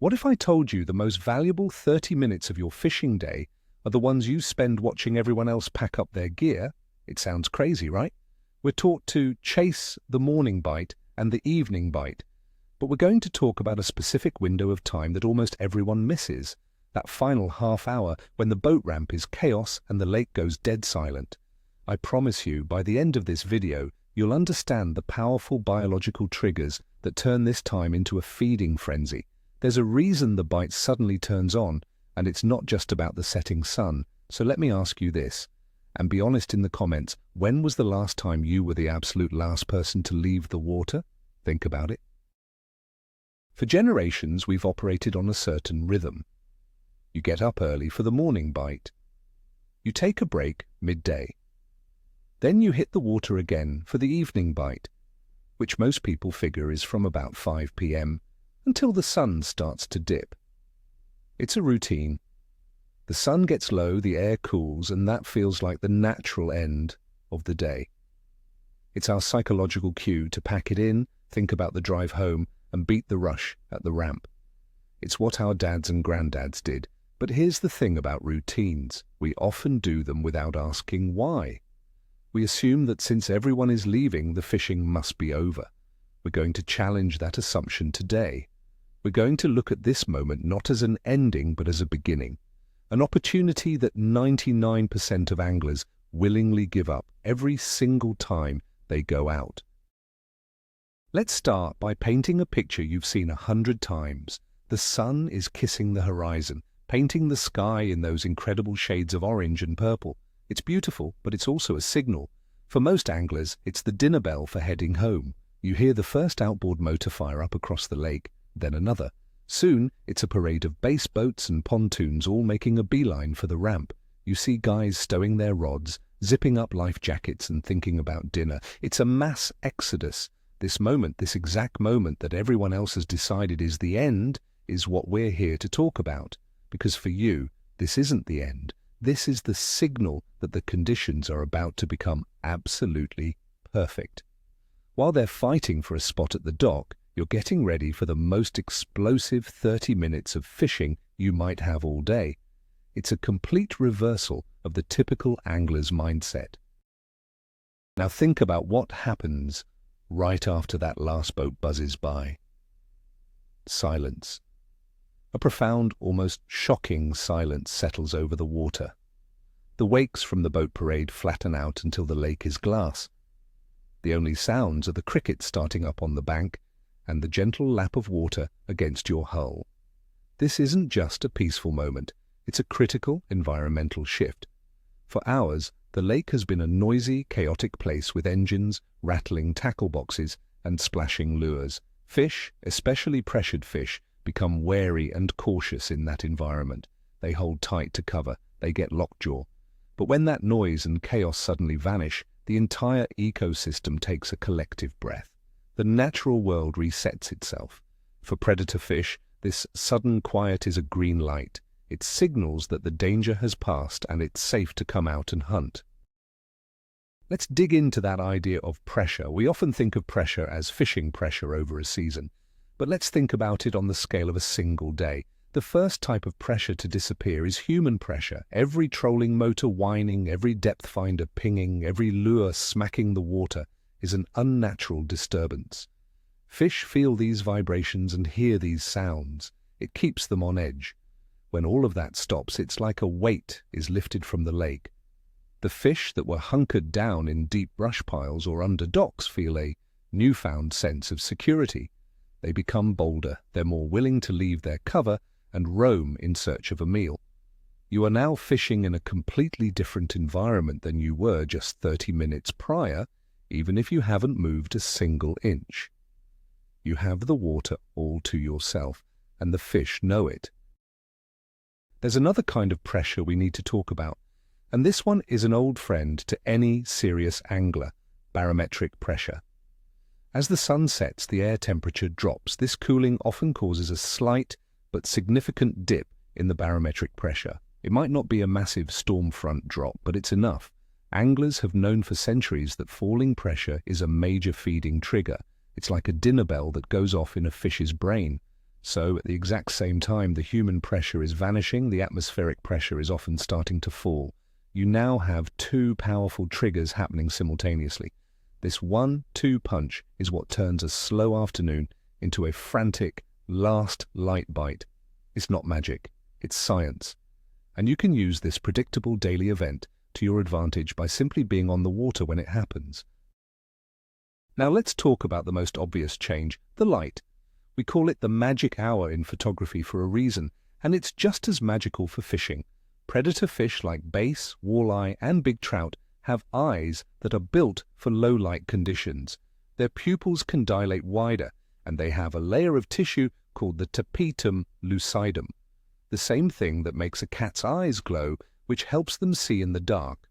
What if I told you the most valuable 30 minutes of your fishing day are the ones you spend watching everyone else pack up their gear? It sounds crazy, right? We're taught to chase the morning bite and the evening bite, but we're going to talk about a specific window of time that almost everyone misses, that final half hour when the boat ramp is chaos and the lake goes dead silent. I promise you, by the end of this video, you'll understand the powerful biological triggers that turn this time into a feeding frenzy. There's a reason the bite suddenly turns on, and it's not just about the setting sun. So let me ask you this, and be honest in the comments, when was the last time you were the absolute last person to leave the water? Think about it. For generations, we've operated on a certain rhythm. You get up early for the morning bite. You take a break midday. Then you hit the water again for the evening bite, which most people figure is from about 5 p.m. until the sun starts to dip. It's a routine. The sun gets low, the air cools, and that feels like the natural end of the day. It's our psychological cue to pack it in, think about the drive home, and beat the rush at the ramp. It's what our dads and granddads did. But here's the thing about routines. We often do them without asking why. We assume that since everyone is leaving, the fishing must be over. We're going to challenge that assumption today. We're going to look at this moment not as an ending, but as a beginning. An opportunity that 99% of anglers willingly give up every single time they go out. Let's start by painting a picture you've seen 100 times. The sun is kissing the horizon, painting the sky in those incredible shades of orange and purple. It's beautiful, but it's also a signal. For most anglers, it's the dinner bell for heading home. You hear the first outboard motor fire up across the lake, then another. Soon, it's a parade of bass boats and pontoons all making a beeline for the ramp. You see guys stowing their rods, zipping up life jackets and thinking about dinner. It's a mass exodus. This moment, this exact moment that everyone else has decided is the end, is what we're here to talk about. Because for you, this isn't the end. This is the signal that the conditions are about to become absolutely perfect. While they're fighting for a spot at the dock, you're getting ready for the most explosive 30 minutes of fishing you might have all day. It's a complete reversal of the typical angler's mindset. Now think about what happens right after that last boat buzzes by. Silence. A profound, almost shocking silence settles over the water. The wakes from the boat parade flatten out until the lake is glass. The only sounds are the crickets starting up on the bank and the gentle lap of water against your hull. This isn't just a peaceful moment, it's a critical environmental shift. For hours, the lake has been a noisy, chaotic place with engines, rattling tackle boxes, and splashing lures. Fish, especially pressured fish, become wary and cautious in that environment. They hold tight to cover, they get lockjaw. But when that noise and chaos suddenly vanish, the entire ecosystem takes a collective breath. The natural world resets itself. For predator fish, this sudden quiet is a green light. It signals that the danger has passed and it's safe to come out and hunt. Let's dig into that idea of pressure. We often think of pressure as fishing pressure over a season. But let's think about it on the scale of a single day. The first type of pressure to disappear is human pressure. Every trolling motor whining, every depth finder pinging, every lure smacking the water is an unnatural disturbance. Fish feel these vibrations and hear these sounds. It keeps them on edge. When all of that stops, it's like a weight is lifted from the lake. The fish that were hunkered down in deep brush piles or under docks feel a newfound sense of security. They become bolder, they're more willing to leave their cover and roam in search of a meal. You are now fishing in a completely different environment than you were just 30 minutes prior, even if you haven't moved a single inch. You have the water all to yourself, and the fish know it. There's another kind of pressure we need to talk about, and this one is an old friend to any serious angler: barometric pressure. As the sun sets, the air temperature drops. This cooling often causes a slight but significant dip in the barometric pressure. It might not be a massive storm front drop, but it's enough. Anglers have known for centuries that falling pressure is a major feeding trigger. It's like a dinner bell that goes off in a fish's brain. So, at the exact same time the human pressure is vanishing, the atmospheric pressure is often starting to fall. You now have two powerful triggers happening simultaneously. This 1-2 punch is what turns a slow afternoon into a frantic, last light bite. It's not magic, it's science. And you can use this predictable daily event to your advantage by simply being on the water when it happens. Now let's talk about the most obvious change, the light. We call it the magic hour in photography for a reason, and it's just as magical for fishing. Predator fish like bass, walleye, and big trout have eyes that are built for low light conditions. Their pupils can dilate wider, and they have a layer of tissue called the tapetum lucidum, the same thing that makes a cat's eyes glow, which helps them see in the dark.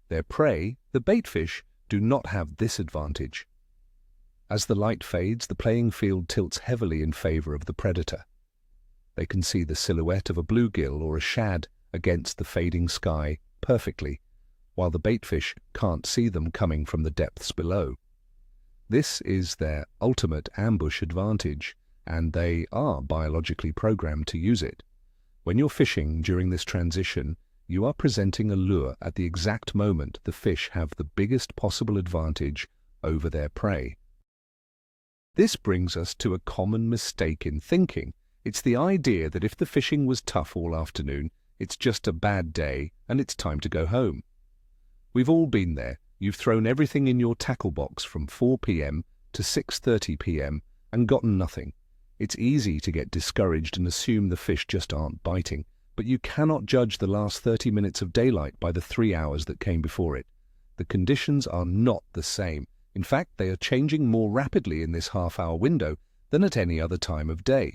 Their prey, the baitfish, do not have this advantage. As the light fades, the playing field tilts heavily in favor of the predator. They can see the silhouette of a bluegill or a shad against the fading sky perfectly, while the baitfish can't see them coming from the depths below. This is their ultimate ambush advantage, and they are biologically programmed to use it. When you're fishing during this transition, you are presenting a lure at the exact moment the fish have the biggest possible advantage over their prey. This brings us to a common mistake in thinking. It's the idea that if the fishing was tough all afternoon, it's just a bad day and it's time to go home. We've all been there. You've thrown everything in your tackle box from 4 p.m. to 6:30 p.m. and gotten nothing. It's easy to get discouraged and assume the fish just aren't biting, but you cannot judge the last 30 minutes of daylight by the 3 hours that came before it. The conditions are not the same. In fact, they are changing more rapidly in this half-hour window than at any other time of day.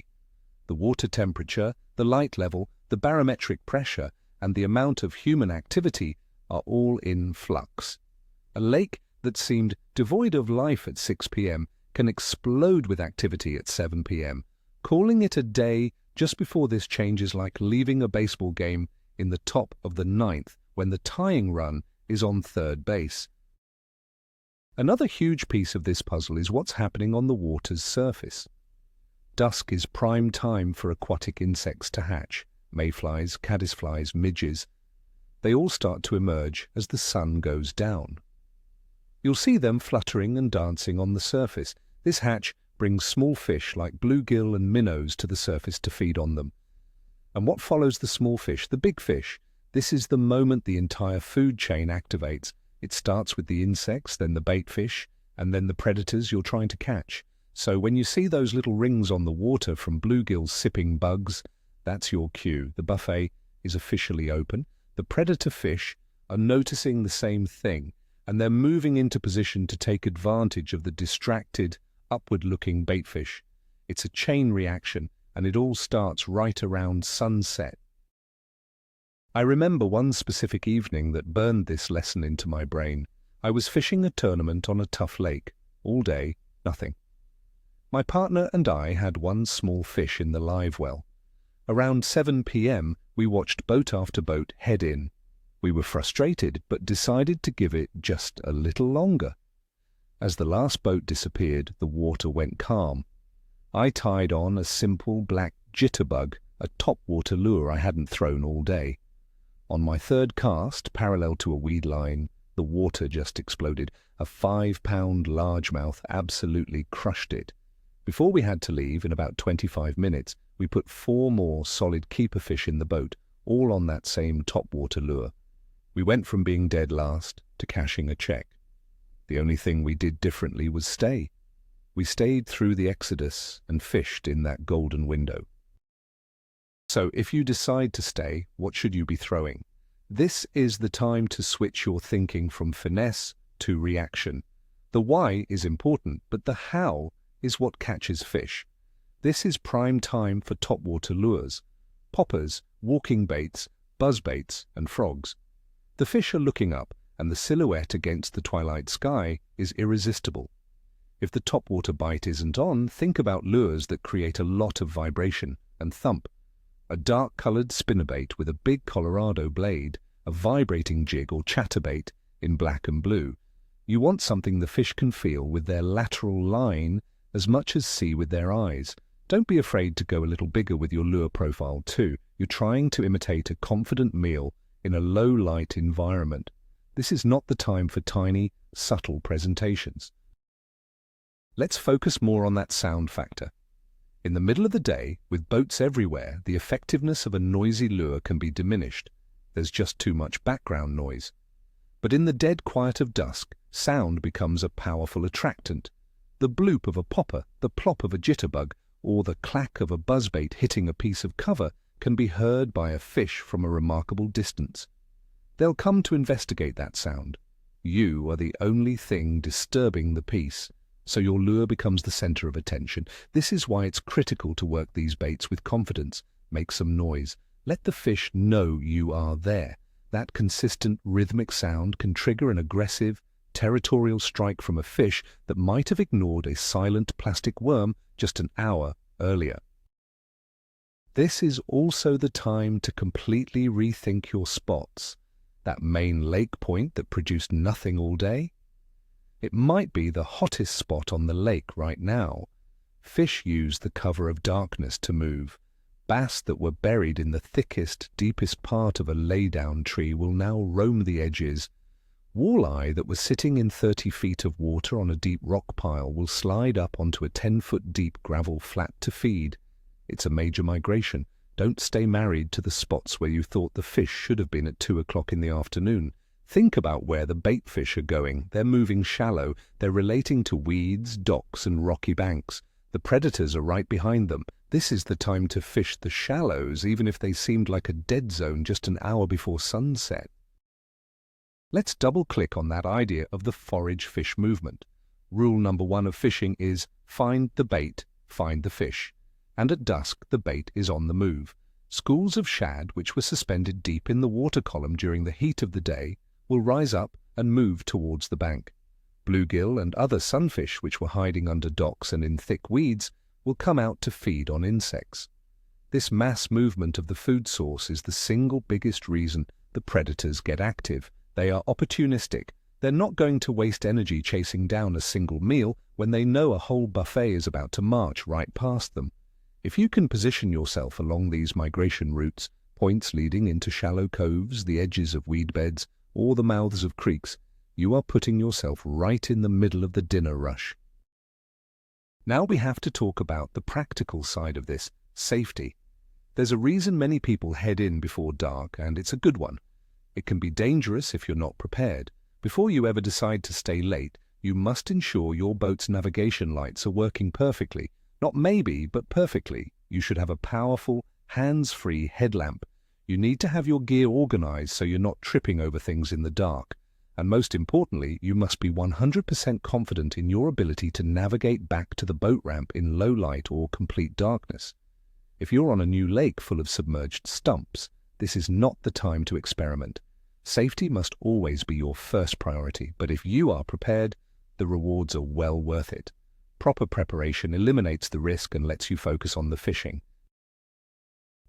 The water temperature, the light level, the barometric pressure, and the amount of human activity are all in flux. A lake that seemed devoid of life at 6 p.m. can explode with activity at 7 p.m. Calling it a day just before this change is like leaving a baseball game in the top of the 9th when the tying run is on third base. Another huge piece of this puzzle is what's happening on the water's surface. Dusk is prime time for aquatic insects to hatch. Mayflies, caddisflies, midges. They all start to emerge as the sun goes down. You'll see them fluttering and dancing on the surface. This hatch brings small fish like bluegill and minnows to the surface to feed on them. And what follows the small fish, the big fish? This is the moment the entire food chain activates. It starts with the insects, then the baitfish, and then the predators you're trying to catch. So when you see those little rings on the water from bluegills sipping bugs, that's your cue. The buffet is officially open. The predator fish are noticing the same thing, and they're moving into position to take advantage of the distracted, upward-looking baitfish. It's a chain reaction, and it all starts right around sunset. I remember one specific evening that burned this lesson into my brain. I was fishing a tournament on a tough lake. All day, nothing. My partner and I had one small fish in the live well. Around 7 p.m., we watched boat after boat head in. We were frustrated, but decided to give it just a little longer. As the last boat disappeared, the water went calm. I tied on a simple black jitterbug, a topwater lure I hadn't thrown all day. On my third cast, parallel to a weed line, the water just exploded. A 5-pound largemouth absolutely crushed it. Before we had to leave, in about 25 minutes, we put 4 more solid keeper fish in the boat, all on that same topwater lure. We went from being dead last to cashing a check. The only thing we did differently was stay. We stayed through the exodus and fished in that golden window. So if you decide to stay, what should you be throwing? This is the time to switch your thinking from finesse to reaction. The why is important, but the how is what catches fish. This is prime time for topwater lures, poppers, walking baits, buzzbaits, and frogs. The fish are looking up, and the silhouette against the twilight sky is irresistible. If the topwater bite isn't on, think about lures that create a lot of vibration and thump. A dark-colored spinnerbait with a big Colorado blade, a vibrating jig or chatterbait in black and blue. You want something the fish can feel with their lateral line as much as see with their eyes. Don't be afraid to go a little bigger with your lure profile too. You're trying to imitate a confident meal in a low-light environment. This is not the time for tiny, subtle presentations. Let's focus more on that sound factor. In the middle of the day, with boats everywhere, the effectiveness of a noisy lure can be diminished. There's just too much background noise. But in the dead quiet of dusk, sound becomes a powerful attractant. The bloop of a popper, the plop of a jitterbug, or the clack of a buzzbait hitting a piece of cover can be heard by a fish from a remarkable distance. They'll come to investigate that sound. You are the only thing disturbing the peace, so your lure becomes the center of attention. This is why it's critical to work these baits with confidence. Make some noise. Let the fish know you are there. That consistent rhythmic sound can trigger an aggressive, territorial strike from a fish that might have ignored a silent plastic worm just an hour earlier. This is also the time to completely rethink your spots. That main lake point that produced nothing all day? It might be the hottest spot on the lake right now. Fish use the cover of darkness to move. Bass that were buried in the thickest, deepest part of a laydown tree will now roam the edges. Walleye that was sitting in 30 feet of water on a deep rock pile will slide up onto a 10-foot deep gravel flat to feed. It's a major migration. Don't stay married to the spots where you thought the fish should have been at 2 o'clock in the afternoon. Think about where the bait fish are going. They're moving shallow. They're relating to weeds, docks, and rocky banks. The predators are right behind them. This is the time to fish the shallows, even if they seemed like a dead zone just an hour before sunset. Let's double-click on that idea of the forage fish movement. Rule number 1 of fishing is find the bait, find the fish. And at dusk, the bait is on the move. Schools of shad, which were suspended deep in the water column during the heat of the day, will rise up and move towards the bank. Bluegill and other sunfish, which were hiding under docks and in thick weeds, will come out to feed on insects. This mass movement of the food source is the single biggest reason the predators get active. They are opportunistic. They're not going to waste energy chasing down a single meal when they know a whole buffet is about to march right past them. If you can position yourself along these migration routes, points leading into shallow coves, the edges of weed beds, or the mouths of creeks, you are putting yourself right in the middle of the dinner rush. Now we have to talk about the practical side of this, safety. There's a reason many people head in before dark, and it's a good one. It can be dangerous if you're not prepared. Before you ever decide to stay late, you must ensure your boat's navigation lights are working perfectly. Not maybe, but perfectly. You should have a powerful, hands-free headlamp. You need to have your gear organized so you're not tripping over things in the dark. And most importantly, you must be 100% confident in your ability to navigate back to the boat ramp in low light or complete darkness. If you're on a new lake full of submerged stumps, this is not the time to experiment. Safety must always be your first priority, but if you are prepared, the rewards are well worth it. Proper preparation eliminates the risk and lets you focus on the fishing.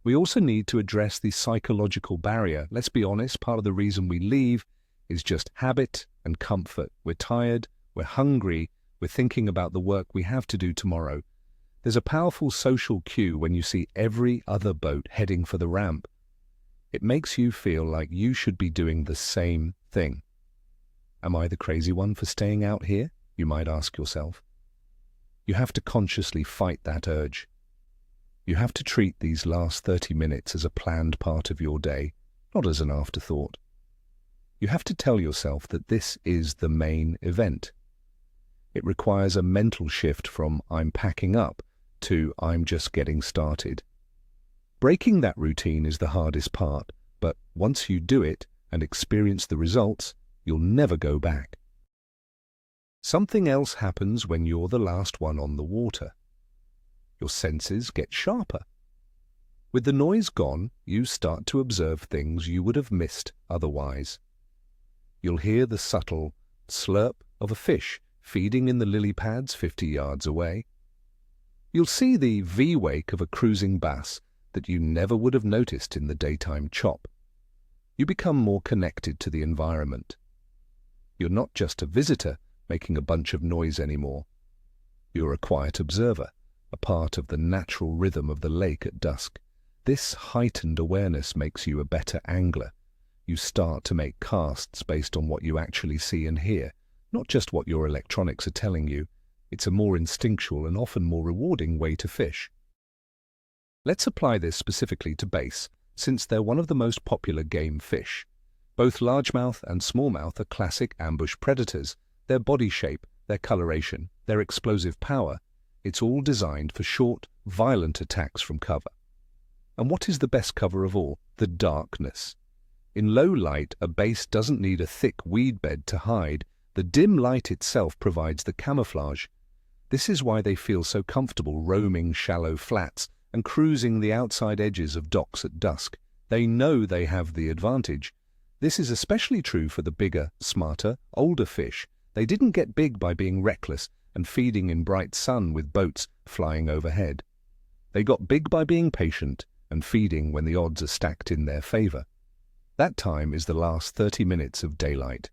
We also need to address the psychological barrier. Let's be honest, part of the reason we leave is just habit and comfort. We're tired, we're hungry, we're thinking about the work we have to do tomorrow. There's a powerful social cue when you see every other boat heading for the ramp. It makes you feel like you should be doing the same thing. Am I the crazy one for staying out here? You might ask yourself. You have to consciously fight that urge. You have to treat these last 30 minutes as a planned part of your day, not as an afterthought. You have to tell yourself that this is the main event. It requires a mental shift from I'm packing up to I'm just getting started. Breaking that routine is the hardest part, but once you do it and experience the results, you'll never go back. Something else happens when you're the last one on the water. Your senses get sharper. With the noise gone, you start to observe things you would have missed otherwise. You'll hear the subtle slurp of a fish feeding in the lily pads 50 yards away. You'll see the V-wake of a cruising bass that you never would have noticed in the daytime chop. You become more connected to the environment. You're not just a visitor making a bunch of noise anymore. You're a quiet observer, a part of the natural rhythm of the lake at dusk. This heightened awareness makes you a better angler. You start to make casts based on what you actually see and hear, not just what your electronics are telling you. It's a more instinctual and often more rewarding way to fish. Let's apply this specifically to bass, since they're one of the most popular game fish. Both largemouth and smallmouth are classic ambush predators. Their body shape, their coloration, their explosive power, it's all designed for short, violent attacks from cover. And what is the best cover of all? The darkness. In low light, a bass doesn't need a thick weed bed to hide. The dim light itself provides the camouflage. This is why they feel so comfortable roaming shallow flats and cruising the outside edges of docks at dusk. They know they have the advantage. This is especially true for the bigger, smarter, older fish. They didn't get big by being reckless and feeding in bright sun with boats flying overhead. They got big by being patient and feeding when the odds are stacked in their favor. That time is the last 30 minutes of daylight.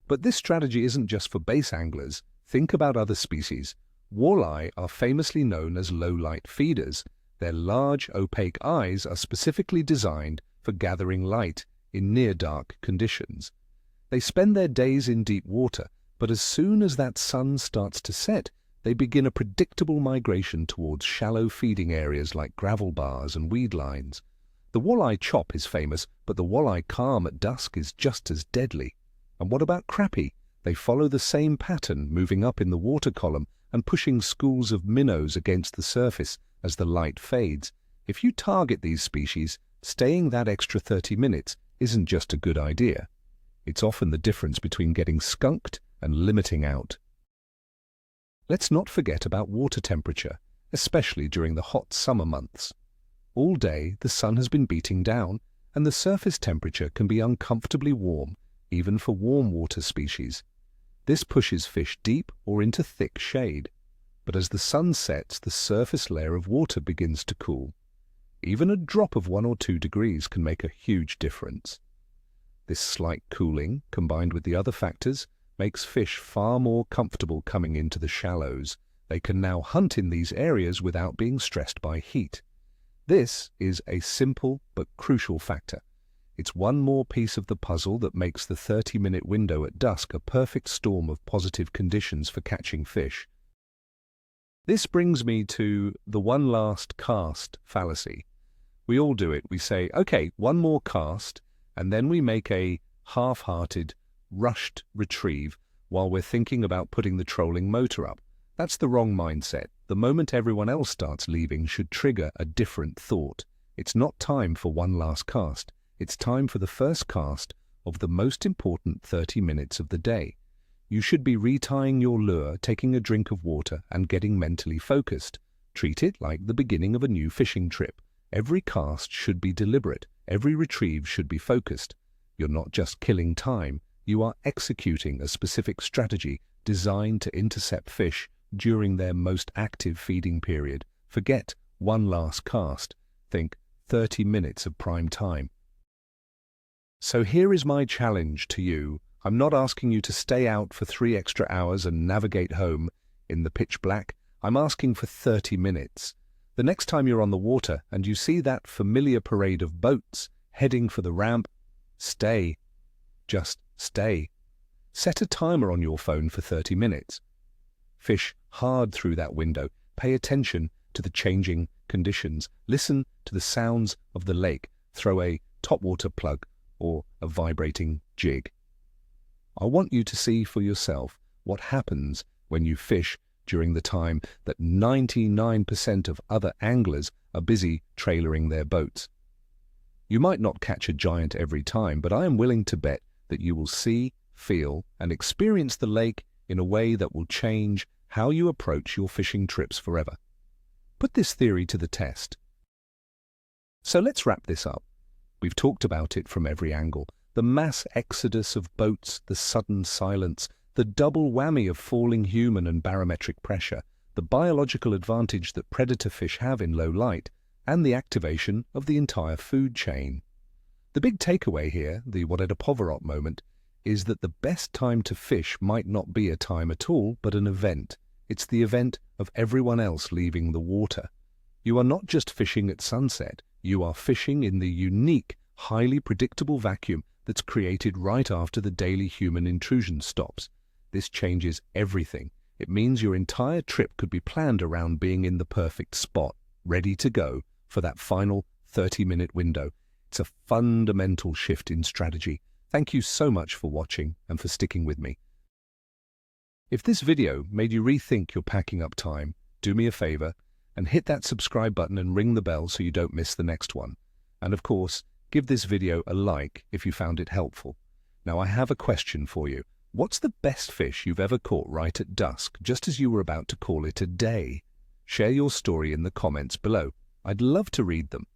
But this strategy isn't just for bass anglers. Think about other species. Walleye are famously known as low-light feeders. Their large, opaque eyes are specifically designed for gathering light in near-dark conditions. They spend their days in deep water, but as soon as that sun starts to set, they begin a predictable migration towards shallow feeding areas like gravel bars and weed lines. The walleye chop is famous, but the walleye calm at dusk is just as deadly. And what about crappie? They follow the same pattern, moving up in the water column and pushing schools of minnows against the surface as the light fades. If you target these species, staying that extra 30 minutes isn't just a good idea. It's often the difference between getting skunked and limiting out. Let's not forget about water temperature, especially during the hot summer months. All day, the sun has been beating down, and the surface temperature can be uncomfortably warm, even for warm water species. This pushes fish deep or into thick shade. But as the sun sets, the surface layer of water begins to cool. Even a drop of 1 or 2 degrees can make a huge difference. This slight cooling, combined with the other factors, makes fish far more comfortable coming into the shallows. They can now hunt in these areas without being stressed by heat. This is a simple but crucial factor. It's one more piece of the puzzle that makes the 30-minute window at dusk a perfect storm of positive conditions for catching fish. This brings me to the one last cast fallacy. We all do it. We say, okay, one more cast, and then we make a half-hearted, rushed retrieve while we're thinking about putting the trolling motor up. That's the wrong mindset. The moment everyone else starts leaving should trigger a different thought. It's not time for one last cast. It's time for the first cast of the most important 30 minutes of the day. You should be retying your lure, taking a drink of water, and getting mentally focused. Treat it like the beginning of a new fishing trip. Every cast should be deliberate. Every retrieve should be focused. You're not just killing time. You are executing a specific strategy designed to intercept fish during their most active feeding period. Forget one last cast. Think 30 minutes of prime time. So here is my challenge to you. I'm not asking you to stay out for 3 extra hours and navigate home in the pitch black. I'm asking for 30 minutes. The next time you're on the water and you see that familiar parade of boats heading for the ramp, stay. Just stay. Set a timer on your phone for 30 minutes. Fish hard through that window. Pay attention to the changing conditions. Listen to the sounds of the lake. Throw a topwater plug or a vibrating jig. I want you to see for yourself what happens when you fish during the time that 99% of other anglers are busy trailering their boats. You might not catch a giant every time, but I am willing to bet that you will see, feel, and experience the lake in a way that will change how you approach your fishing trips forever. Put this theory to the test. So let's wrap this up. We've talked about it from every angle. The mass exodus of boats, the sudden silence, the double whammy of falling human and barometric pressure, the biological advantage that predator fish have in low light, and the activation of the entire food chain. The big takeaway here, the Wodeta Poverot moment, is that the best time to fish might not be a time at all, but an event. It's the event of everyone else leaving the water. You are not just fishing at sunset, you are fishing in the unique, highly predictable vacuum that's created right after the daily human intrusion stops. This changes everything. It means your entire trip could be planned around being in the perfect spot, ready to go for that final 30-minute window. It's a fundamental shift in strategy. Thank you so much for watching and for sticking with me. If this video made you rethink your packing up time, do me a favor and hit that subscribe button and ring the bell so you don't miss the next one. And of course, give this video a like if you found it helpful. Now I have a question for you. What's the best fish you've ever caught right at dusk, just as you were about to call it a day? Share your story in the comments below. I'd love to read them.